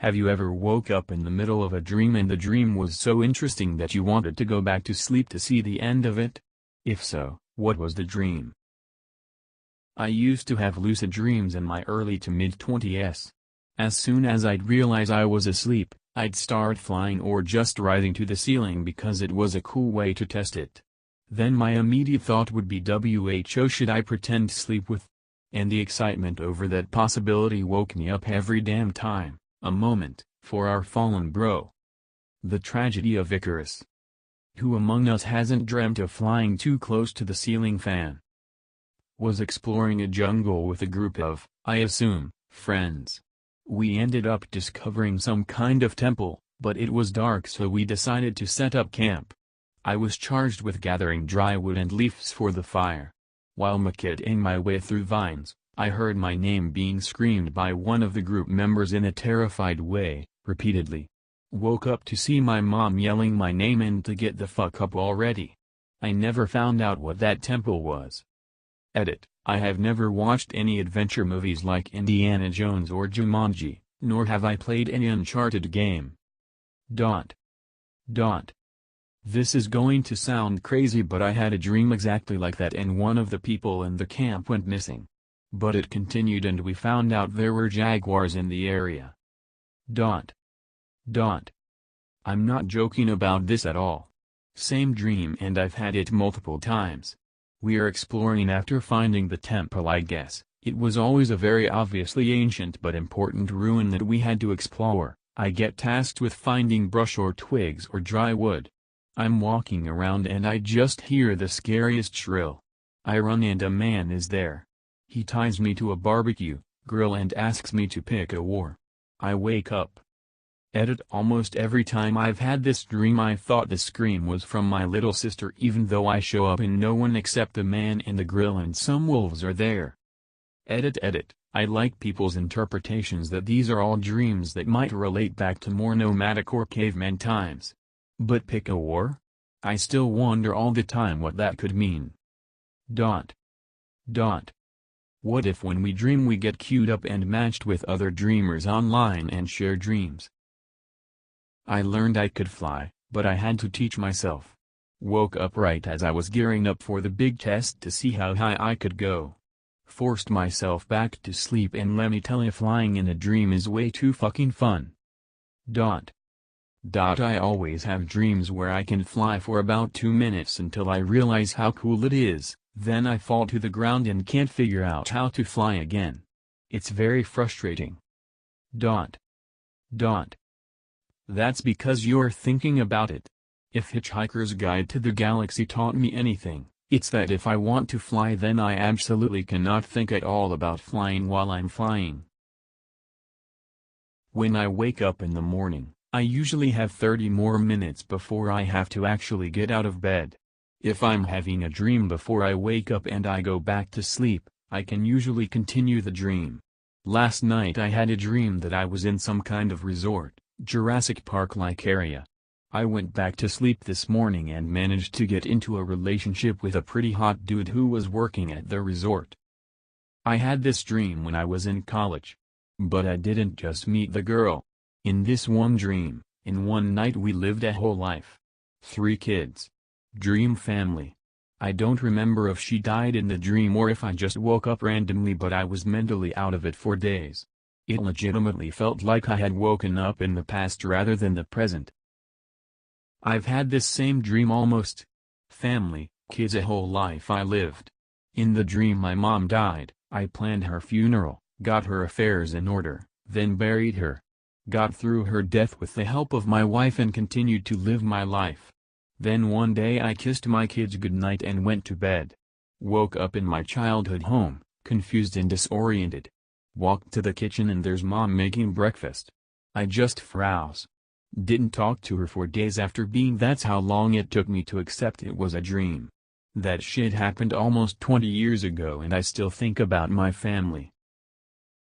Have you ever woke up in the middle of a dream and the dream was so interesting that you wanted to go back to sleep to see the end of it? If so, what was the dream? I used to have lucid dreams in my early to mid-20s. As soon as I'd realize I was asleep, I'd start flying or just rising to the ceiling because it was a cool way to test it. Then my immediate thought would be WHO should I pretend sleep with? And the excitement over that possibility woke me up every damn time. A moment, for our fallen bro. The tragedy of Icarus. Who among us hasn't dreamt of flying too close to the ceiling fan? Was exploring a jungle with a group of, I assume, friends. We ended up discovering some kind of temple, but it was dark so we decided to set up camp. I was charged with gathering dry wood and leaves for the fire. While macheting my way through vines, I heard my name being screamed by one of the group members in a terrified way, repeatedly. Woke up to see my mom yelling my name and to get the fuck up already. I never found out what that temple was. Edit: I have never watched any adventure movies like Indiana Jones or Jumanji, nor have I played any Uncharted game. This is going to sound crazy but I had a dream exactly like that and one of the people in the camp went missing. But it continued and we found out there were jaguars in the area. I'm not joking about this at all. Same dream and I've had it multiple times. We are exploring after finding the temple I guess. It was always a very obviously ancient but important ruin that we had to explore. I get tasked with finding brush or twigs or dry wood. I'm walking around and I just hear the scariest shrill. I run and a man is there. He ties me to a barbecue grill and asks me to pick a war. I wake up. Edit: almost every time I've had this dream I thought the scream was from my little sister even though I show up and no one except the man in the grill and some wolves are there. Edit: I like people's interpretations that these are all dreams that might relate back to more nomadic or caveman times. But pick a war? I still wonder all the time what that could mean. What if when we dream we get queued up and matched with other dreamers online and share dreams? I learned I could fly, but I had to teach myself. Woke up right as I was gearing up for the big test to see how high I could go. Forced myself back to sleep and let me tell you flying in a dream is way too fucking fun. I always have dreams where I can fly for about 2 minutes until I realize how cool it is. Then I fall to the ground and can't figure out how to fly again. It's very frustrating. That's because you're thinking about it. If Hitchhiker's Guide to the Galaxy taught me anything, it's that if I want to fly then I absolutely cannot think at all about flying while I'm flying. When I wake up in the morning, I usually have 30 more minutes before I have to actually get out of bed. If I'm having a dream before I wake up and I go back to sleep, I can usually continue the dream. Last night I had a dream that I was in some kind of resort, Jurassic Park-like area. I went back to sleep this morning and managed to get into a relationship with a pretty hot dude who was working at the resort. I had this dream when I was in college. But I didn't just meet the girl. In this one dream, in one night we lived a whole life. 3 kids. Dream family. I don't remember if she died in the dream or if I just woke up randomly but I was mentally out of it for days. It legitimately felt like I had woken up in the past rather than the present. I've had this same dream almost. Family, kids a whole life I lived. In the dream my mom died, I planned her funeral, got her affairs in order, then buried her. Got through her death with the help of my wife and continued to live my life. Then one day I kissed my kids goodnight and went to bed. Woke up in my childhood home, confused and disoriented. Walked to the kitchen and there's mom making breakfast. I just froze. Didn't talk to her for days after being. That's how long it took me to accept it was a dream. That shit happened almost 20 years ago and I still think about my family.